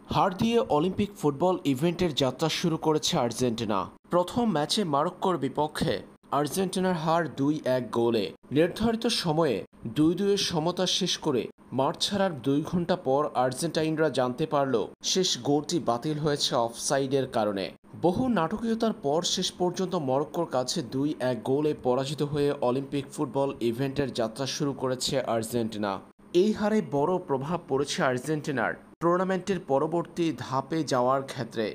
হার দিয়ে Olympic football ইভেন্টের যাত্রা শুরু করেছে আর্জেন্টিনা। প্রথম ম্যাচে মরক্কোর বিপক্ষে আর্জেন্টিনার হার ২-১ গোলে। নির্ধারিত সময়ে ২-২ সমতা শেষ করে মাঠ ছাড়ার ২ ঘন্টা পর আর্জেন্টাইনরা জানতে পারল শেষ গোলটি বাতিল হয়েছে অফসাইডের কারণে। বহু নাটকীয়তার পর শেষ পর্যন্ত মরক্কোর কাছে ২-১ গোলে পরাজিত হয়ে অলিম্পিক ফুটবল ইভেন্টের যাত্রা শুরু করেছে আর্জেন্টিনা। এই হারে বড় প্রভাব পড়েছে আর্জেন্টিনার টুর্নামেন্টের পরবর্তী ধাপে যাওয়ার ক্ষেত্রে।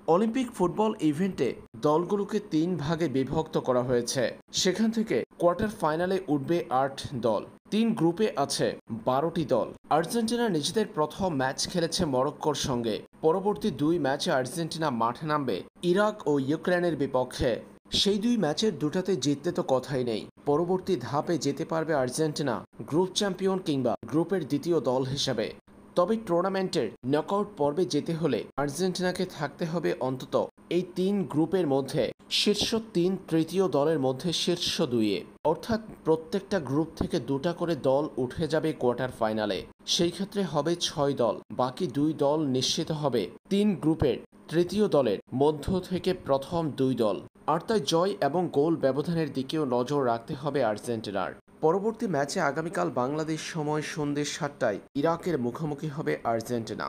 অলিম্পিক ফুটবল ইভেন্টে দলগুলোকে ৩ ভাগে বিভক্ত করা হয়েছে। সেখান থেকে কোয়ার্টার ফাইনালে উঠবে ৮ দল। ৩ গ্রুপে আছে ১২টি দল। আর্জেন্টিনা নিজেদের প্রথম ম্যাচ খেলেছে মরক্কোর সঙ্গে। পরবর্তী ২ ম্যাচে আর্জেন্টিনা মাঠে নামবে ইরাক ও ইউক্রেনের বিপক্ষে। সেই ২ ম্যাচের দুটাতে জিততে তো কথাই নেই। পরবর্তী ধাপে যেতে পারবে আর্জেন্টিনা গ্রুপ চ্যাম্পিয়ন কিংবা গ্রুপের দ্বিতীয় দল হিসেবে। তবে টুর্নামেন্টের নকআউট পর্বে যেতে হলে আর্জেন্টিনাকে থাকতে হবে অন্তত এই ৩ গ্রুপের মধ্যে শীর্ষ ৩ তৃতীয় দলের মধ্যে শীর্ষ ২-এ। অর্থাৎ প্রত্যেকটা গ্রুপ থেকে ২টা করে দল উঠে যাবে কোয়ার্টার ফাইনালে। সেই ক্ষেত্রে হবে ৬ দল। বাকি ২ দল নিশ্চিত হবে ৩ গ্রুপের তৃতীয় দলের মধ্য থেকে প্রথম ২ দল। আর তাই জয় এবং গোল ব্যবধানের দিকেও নজর রাখতে হবে আর্জেন্টিনার। পরবর্তী ম্যাচে আগামীকাল বাংলাদেশ সময় সন্ধ্যে ৭টায় ইরাকের মুখোমুখি হবে আর্জেন্টিনা।